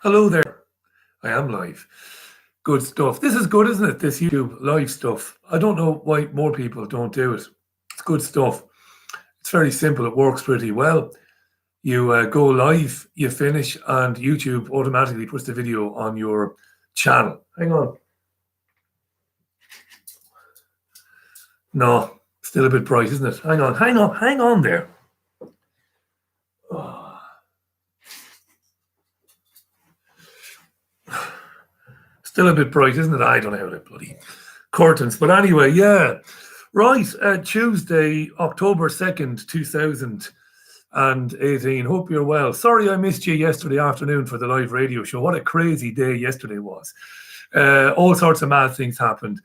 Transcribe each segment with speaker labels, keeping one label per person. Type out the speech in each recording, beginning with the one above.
Speaker 1: Hello there. I am live. Good stuff. This is good, isn't it? This YouTube live stuff. I don't know why more people don't do it. It's good stuff. It's very simple. It works pretty well. You go live, you finish, and YouTube automatically puts the video on your channel. Hang on. No, still a bit bright, isn't it? Hang on there. Oh. Still a bit bright, isn't it? I don't know how to bloody curtains. But anyway, yeah. Right, Tuesday, October 2nd, 2018. Hope you're well. Sorry I missed you yesterday afternoon for the live radio show. What a crazy day yesterday was. All sorts of mad things happened.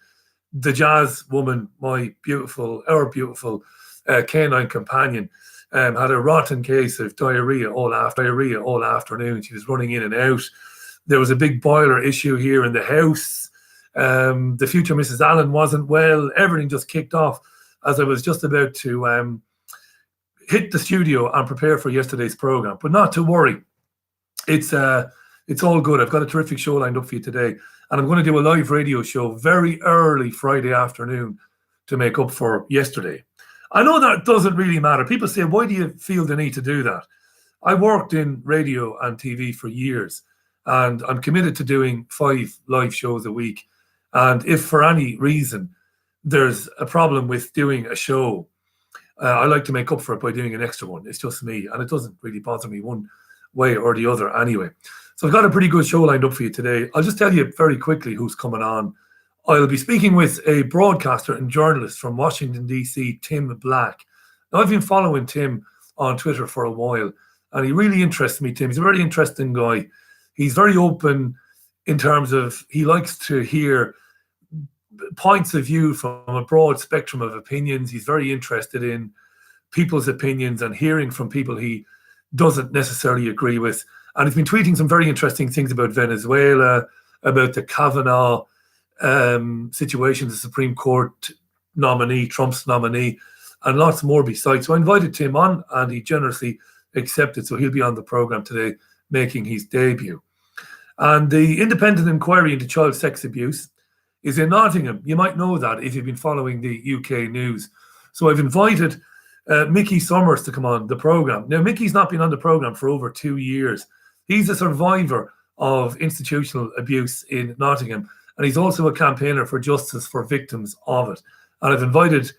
Speaker 1: The jazz woman, our beautiful canine companion, had a rotten case of diarrhea all afternoon. She was running in and out. There was a big boiler issue here in the house. The future Mrs. Allen wasn't well. Everything just kicked off as I was just about to hit the studio and prepare for yesterday's program. But not to worry. It's all good. I've got a terrific show lined up for you today. And I'm going to do a live radio show very early Friday afternoon to make up for yesterday. I know that doesn't really matter. People say, why do you feel the need to do that? I worked in radio and TV for years, and I'm committed to doing 5 live shows a week. And if for any reason there's a problem with doing a show, I like to make up for it by doing an extra one. It's just me, and it doesn't really bother me one way or the other anyway. So I've got a pretty good show lined up for you today. I'll just tell you very quickly who's coming on. I'll be speaking with a broadcaster and journalist from Washington, D.C., Tim Black. Now, I've been following Tim on Twitter for a while, and he really interests me, Tim. He's a very interesting guy. He's very open in terms of he likes to hear points of view from a broad spectrum of opinions. He's very interested in people's opinions and hearing from people he doesn't necessarily agree with. And he's been tweeting some very interesting things about Venezuela, about the Kavanaugh situation, the Supreme Court nominee, Trump's nominee, and lots more besides. So I invited Tim on, and he generously accepted. So he'll be on the program today, making his debut. And the independent inquiry into child sex abuse is in Nottingham. You might know that if you've been following the UK news. So I've invited Mickey Summers to come on the program. Now, Mickey's not been on the program for over 2 years. He's a survivor of institutional abuse in Nottingham, and he's also a campaigner for justice for victims of it. And I've invited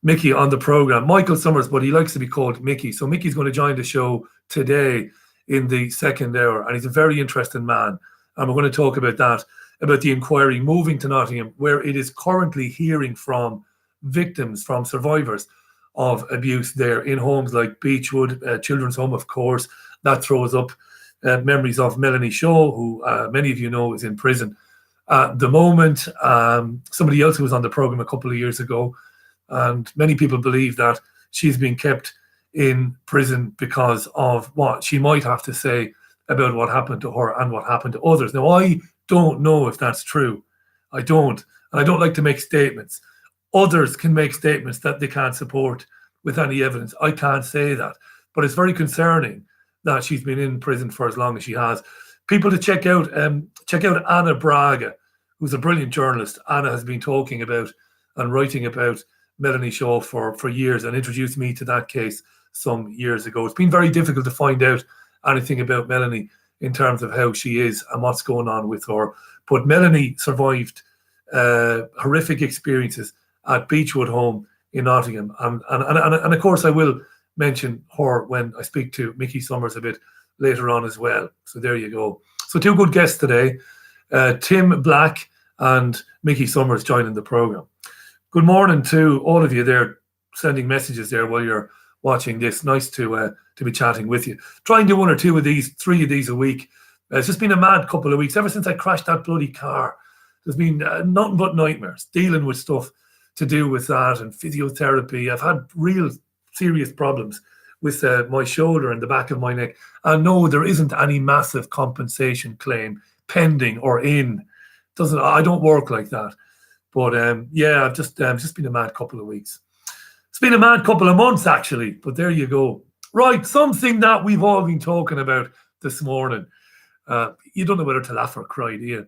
Speaker 1: Mickey on the program, Michael Summers, but he likes to be called Mickey. So Mickey's going to join the show today in the second hour, and he's a very interesting man. And we're going to talk about that, about the inquiry moving to Nottingham, where it is currently hearing from victims, from survivors of abuse there in homes like Beechwood, Children's Home, of course. That throws up memories of Melanie Shaw, who many of you know is in prison at the moment. Somebody else who was on the program a couple of years ago, and many people believe that she's being kept in prison because of what she might have to say about what happened to her and what happened to others. Now, I don't know if that's true. I don't. And I don't like to make statements. Others can make statements that they can't support with any evidence. I can't say that. But it's very concerning that she's been in prison for as long as she has. People to check out Anna Braga, who's a brilliant journalist. Anna has been talking about and writing about Melanie Shaw for years and introduced me to that case some years ago. It's been very difficult to find out anything about Melanie in terms of how she is and what's going on with her. But Melanie survived horrific experiences at Beechwood Home in Nottingham. And of course, I will mention her when I speak to Mickey Summers a bit later on as well. So there you go. So 2 good guests today, Tim Black and Mickey Summers joining the program. Good morning to all of you there sending messages there while you're watching this. Nice to be chatting with you. Try and do 1 or 2 of these, 3 of these a week. It's just been a mad couple of weeks. Ever since I crashed that bloody car, there's been nothing but nightmares, dealing with stuff to do with that and physiotherapy. I've had real serious problems with my shoulder and the back of my neck. And no, there isn't any massive compensation claim pending or in. I don't work like that. But yeah, I've just been a mad couple of weeks. It's been a mad couple of months, actually. But there you go. Right, something that we've all been talking about this morning. You don't know whether to laugh or cry, do you?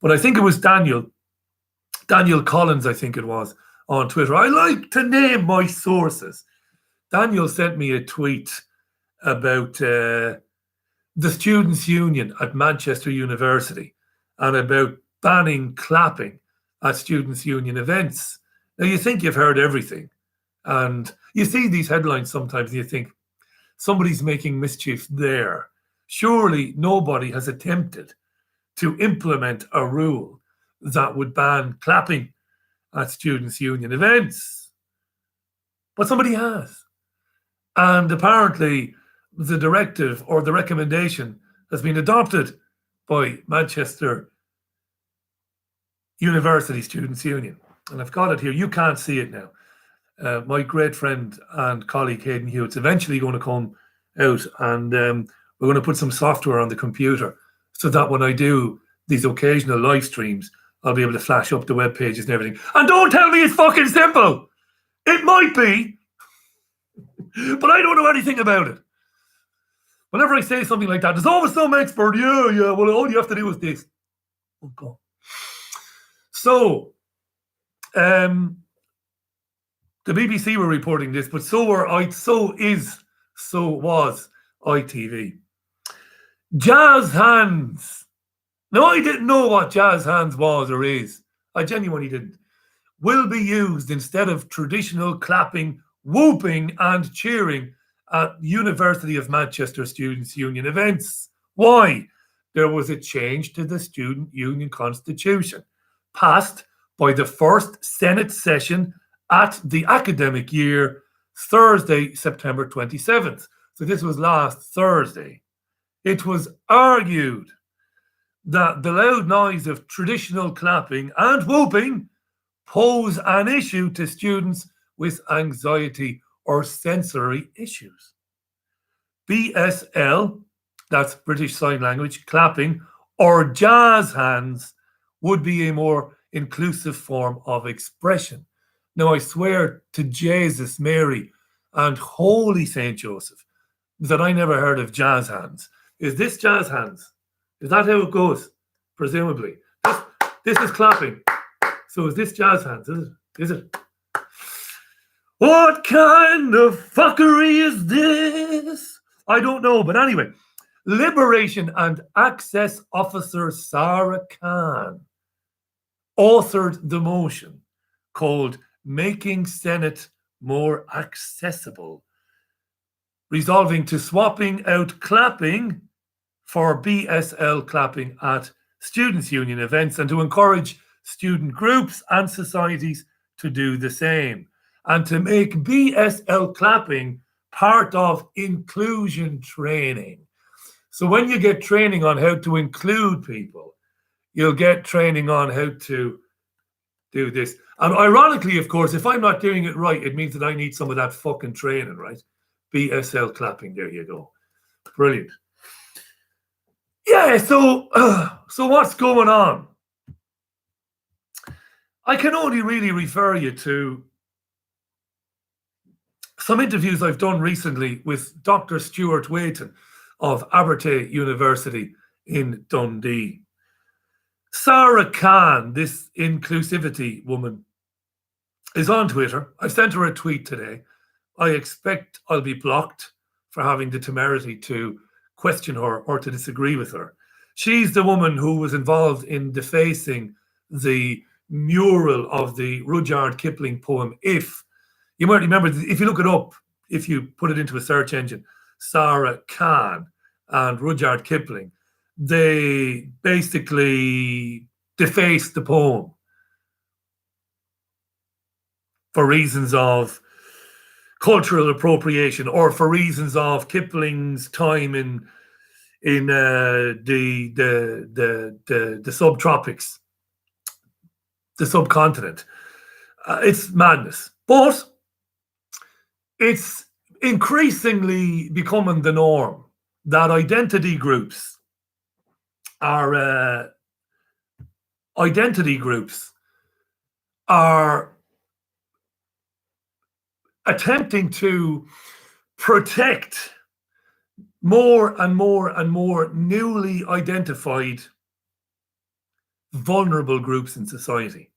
Speaker 1: But I think it was Daniel Collins, I think it was, on Twitter. I like to name my sources. Daniel sent me a tweet about the Students' Union at Manchester University and about banning clapping at Students' Union events. Now, you think you've heard everything. And you see these headlines sometimes and you think, somebody's making mischief there. Surely nobody has attempted to implement a rule that would ban clapping at Students' Union events. But somebody has. And apparently the directive or the recommendation has been adopted by Manchester University Students' Union. And I've got it here. You can't see it now. My great friend and colleague Hayden Hewitt's eventually going to come out, and we're going to put some software on the computer so that when I do these occasional live streams, I'll be able to flash up the web pages and everything. And don't tell me it's fucking simple. It might be, but I don't know anything about it. Whenever I say something like that, there's always some expert. Yeah, well, all you have to do is this. Oh, God. So, the BBC were reporting this, but so was ITV. Jazz hands. Now, I didn't know what jazz hands was or is. I genuinely didn't. Will be used instead of traditional clapping, whooping, and cheering at University of Manchester Students' Union events. Why? There was a change to the Student Union Constitution, passed by the first Senate session at the academic year, Thursday, September 27th. So this was last Thursday. It was argued that the loud noise of traditional clapping and whooping pose an issue to students with anxiety or sensory issues. BSL, that's British Sign Language, clapping, or jazz hands would be a more inclusive form of expression. Now, I swear to Jesus, Mary, and Holy Saint Joseph that I never heard of jazz hands. Is this jazz hands? Is that how it goes? Presumably. This is clapping. So is this jazz hands? Is it? What kind of fuckery is this? I don't know. But anyway, Liberation and Access Officer Sarah Khan authored the motion called Making Senate More Accessible, resolving to swapping out clapping for BSL clapping at Students' Union events and to encourage student groups and societies to do the same, and to make BSL clapping part of inclusion training. So when you get training on how to include people, you'll get training on how to do this. And ironically, of course, if I'm not doing it right, it means that I need some of that fucking training, right? BSL clapping, there you go. Brilliant. Yeah, so what's going on? I can only really refer you to some interviews I've done recently with Dr. Stuart Waiton of Abertay University in Dundee. Sarah Khan, this inclusivity woman, is on Twitter. I sent her a tweet today. I expect I'll be blocked for having the temerity to question her or to disagree with her. She's the woman who was involved in defacing the mural of the Rudyard Kipling poem, If. You might remember, if you look it up, if you put it into a search engine, Sarah Khan and Rudyard Kipling, they basically defaced the poem for reasons of cultural appropriation or for reasons of Kipling's time in the subtropics, the subcontinent. It's madness, but it's increasingly becoming the norm that identity groups are attempting to protect more and more and more newly identified vulnerable groups in society.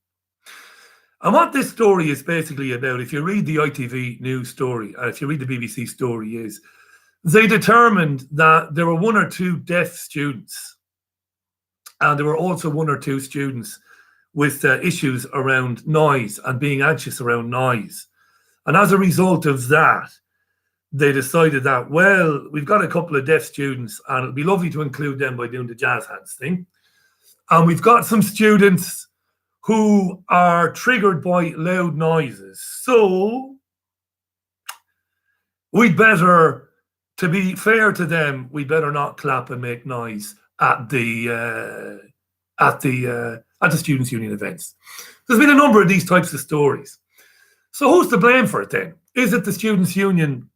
Speaker 1: And what this story is basically about, if you read the ITV news story, if you read the BBC story, is they determined that there were 1 or 2 deaf students, and there were also 1 or 2 students with issues around noise and being anxious around noise. And as a result of that, they decided that, well, we've got a couple of deaf students and it'll be lovely to include them by doing the jazz hands thing. And we've got some students who are triggered by loud noises. So we'd better, to be fair to them, we better not clap and make noise at the Students' Union events. There's been a number of these types of stories. So who's to blame for it then? Is it the Students' Union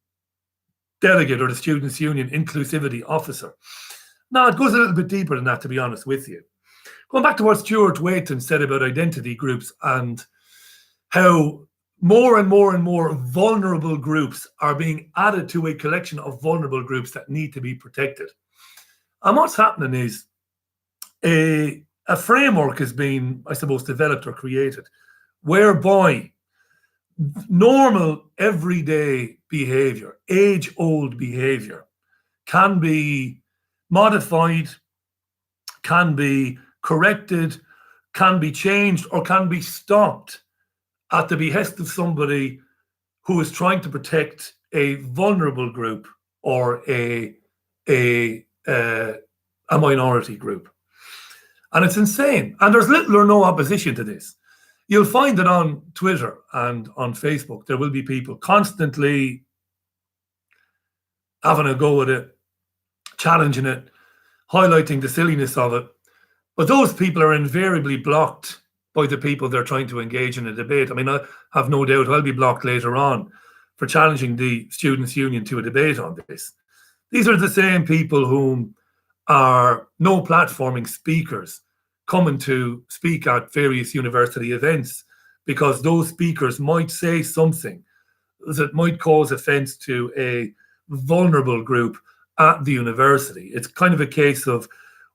Speaker 1: delegate or the Students' Union inclusivity officer? No, it goes a little bit deeper than that, to be honest with you. Going back to what Stuart Waiton said about identity groups and how more and more and more vulnerable groups are being added to a collection of vulnerable groups that need to be protected. And what's happening is a framework is being, I suppose, developed or created whereby normal, everyday behavior, age-old behavior, can be modified, can be corrected, can be changed, or can be stopped at the behest of somebody who is trying to protect a vulnerable group or a minority group. And it's insane. And there's little or no opposition to this. You'll find that on Twitter and on Facebook, there will be people constantly having a go at it, challenging it, highlighting the silliness of it. But those people are invariably blocked by the people they're trying to engage in a debate. I mean, I have no doubt I'll be blocked later on for challenging the Students' Union to a debate on this. These are the same people whom are no platforming speakers coming to speak at various university events because those speakers might say something that might cause offense to a vulnerable group at the university. It's kind of a case of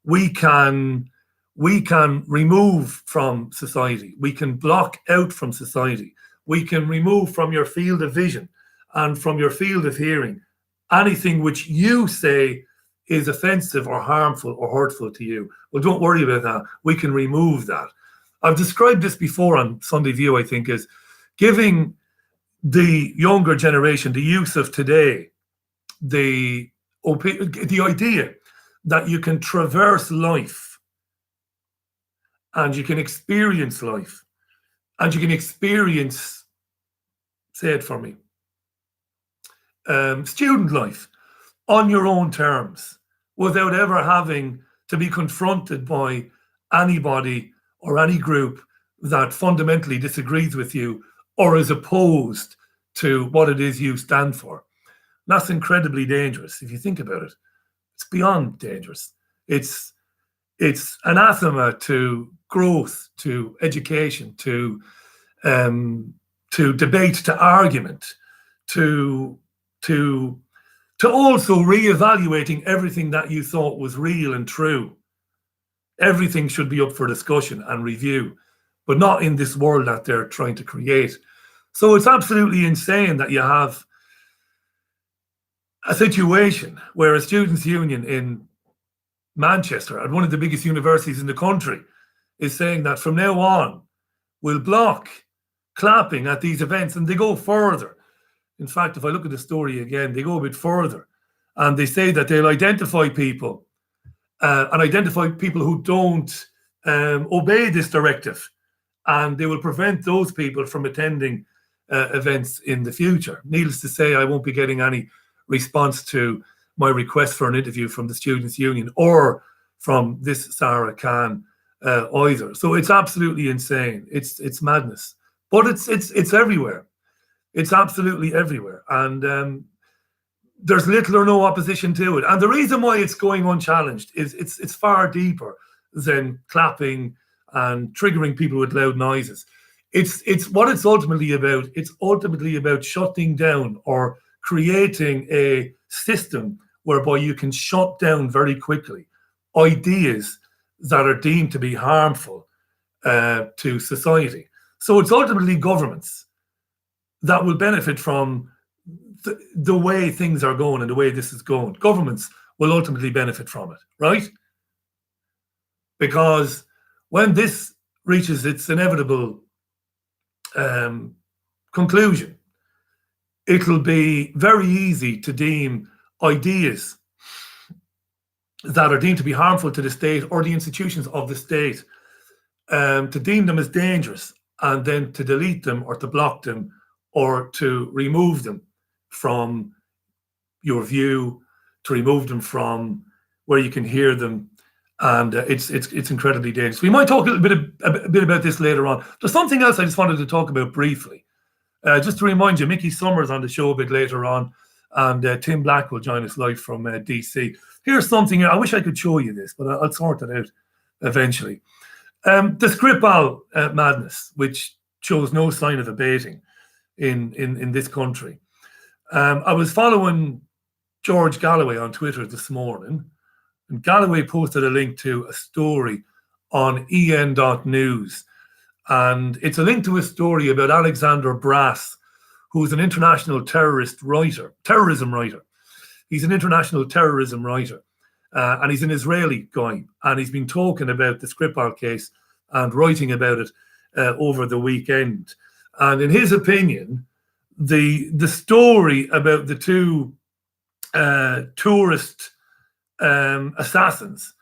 Speaker 1: we can remove from society, we can block out from society, we can remove from your field of vision and from your field of hearing anything which you say is offensive or harmful or hurtful to you. Well, don't worry about that. We can remove that. I've described this before on Sunday View, I think, as giving the younger generation, the youth of today, the idea that you can traverse life and you can experience life and you can experience, say it for me, student life on your own terms without ever having to be confronted by anybody or any group that fundamentally disagrees with you or is opposed to what it is you stand for. That's incredibly dangerous if you think about it. It's beyond dangerous. It's anathema to growth, to education, to debate, to argument, to also reevaluating everything that you thought was real and true. Everything should be up for discussion and review, but not in this world that they're trying to create. So it's absolutely insane that you have a situation where a students' union in Manchester, at one of the biggest universities in the country, is saying that from now on, we'll block clapping at these events, and they go further. In fact, if I look at the story again, they go a bit further and they say that they'll identify people and identify people who don't obey this directive, and they will prevent those people from attending events in the future. Needless to say, I won't be getting any response to my request for an interview from the Students' Union or from this Sarah Khan either. So it's absolutely insane. It's madness, but it's everywhere. It's absolutely everywhere. And there's little or no opposition to it. And the reason why it's going unchallenged is it's far deeper than clapping and triggering people with loud noises. It's what it's ultimately about. It's ultimately about shutting down or creating a system whereby you can shut down very quickly ideas that are deemed to be harmful to society. So it's ultimately governments that will benefit from the way things are going and the way this is going. Governments will ultimately benefit from it, right? Because when this reaches its inevitable conclusion, it'll be very easy to deem ideas that are deemed to be harmful to the state or the institutions of the state, to deem them as dangerous, and then to delete them or to block them or to remove them from your view, to remove them from where you can hear them. And it's incredibly dangerous. We might talk a bit about this later on. There's something else I just wanted to talk about briefly. Just to remind you, Mickey Summers on the show a bit later on, and Tim Black will join us live from DC. Here's something, I wish I could show you this, but I'll sort it out eventually. The Skripal madness, which shows no sign of abating in this country. I was following George Galloway on Twitter this morning, and Galloway posted a link to a story on en.news. And it's a link to a story about Alexander Brass, who's an international terrorism writer. He's an international terrorism writer. And he's an Israeli guy. And he's been talking about the Skripal case and writing about it over the weekend. And in his opinion, the story about the two tourist assassins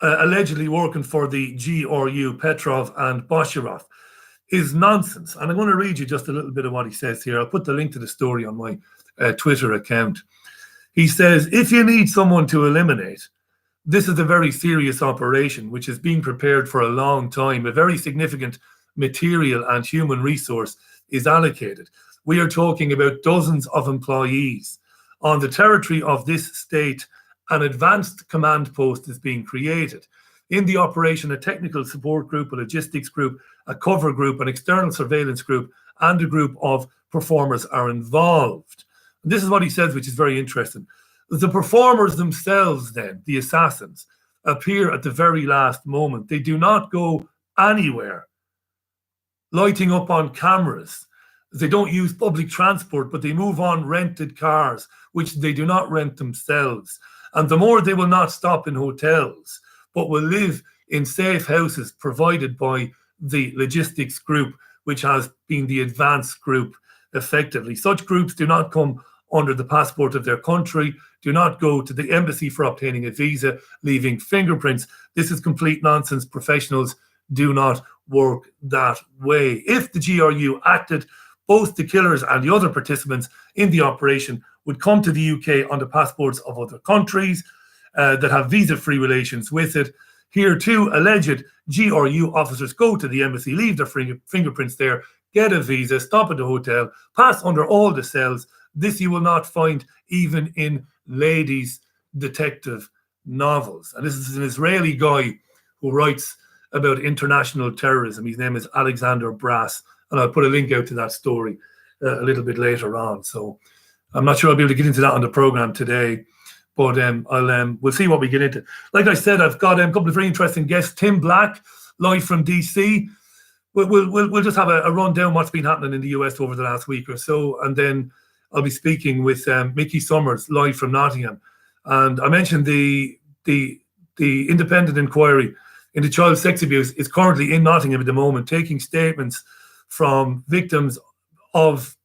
Speaker 1: allegedly working for the GRU, Petrov and Bosharov, is nonsense. And I'm going to read you just a little bit of what he says here. I'll put the link to the story on my Twitter account. He says, if you need someone to eliminate, this is a very serious operation which is being prepared for a long time. A very significant material and human resource is allocated. We are talking about dozens of employees. On the territory of this state, an advanced command post is being created. In the operation, a technical support group, a logistics group, a cover group, an external surveillance group, and a group of performers are involved. And this is what he says, which is very interesting. The performers themselves, then, the assassins, appear at the very last moment. They do not go anywhere, lighting up on cameras. They don't use public transport, but they move on rented cars, which they do not rent themselves. And the more they will not stop in hotels, but will live in safe houses provided by the logistics group, which has been the advanced group effectively. Such groups do not come under the passport of their country, do not go to the embassy for obtaining a visa, leaving fingerprints. This is complete nonsense. Professionals do not work that way. If the GRU acted, both the killers and the other participants in the operation would come to the UK under passports of other countries that have visa-free relations with it. Here too, alleged GRU officers go to the embassy, leave their fingerprints there, get a visa, stop at the hotel, pass under all the cells. This you will not find even in ladies' detective novels. And this is an Israeli guy who writes about international terrorism. His name is Alexander Brass. And I'll put a link out to that story a little bit later on. So I'm not sure I'll be able to get into that on the program today, but we'll see what we get into. Like I said, I've got a couple of very interesting guests. Tim Black, live from DC. We'll just have a rundown what's been happening in the US over the last week or so, and then I'll be speaking with Mickey Summers, live from Nottingham. And I mentioned the independent inquiry into child sex abuse is currently in Nottingham at the moment, taking statements from victims of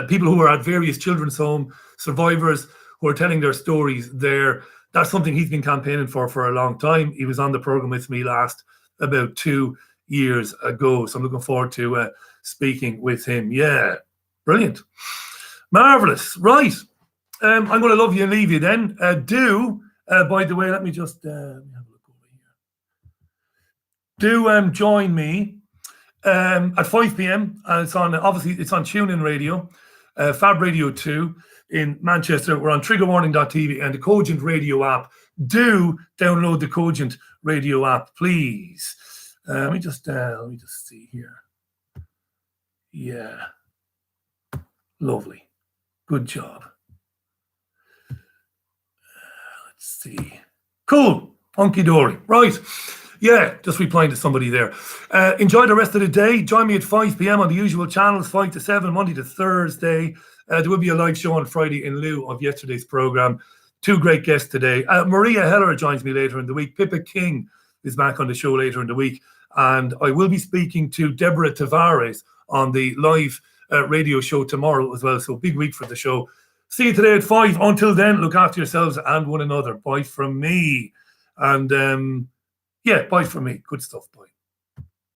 Speaker 1: people who are at various children's home, survivors who are telling their stories there. That's something he's been campaigning for a long time. He was on the program with me last about 2 years ago. So I'm looking forward to speaking with him. Yeah, brilliant. Marvelous. Right. I'm going to love you and leave you then. By the way, let me just have a look over here. Do join me at 5 p.m. It's on TuneIn Radio, Fab Radio 2 in Manchester. We're on triggerwarning.tv and the Cogent Radio app. Do download the Cogent Radio app, please. Let me just see here. Yeah. Lovely. Good job. see. Cool. Hunky dory. Right. Yeah, just replying to somebody there. Enjoy the rest of the day. Join me at 5 p.m. on the usual channels, 5 to 7, Monday to Thursday. There will be a live show on Friday in lieu of yesterday's program. 2 great guests today. Maria Heller joins me later in the week. Pippa King is back on the show later in the week. And I will be speaking to Deborah Tavares on the live radio show tomorrow as well. So big week for the show. See you today at 5. Until then, look after yourselves and one another. Bye from me. And yeah, bye from me. Good stuff. Bye.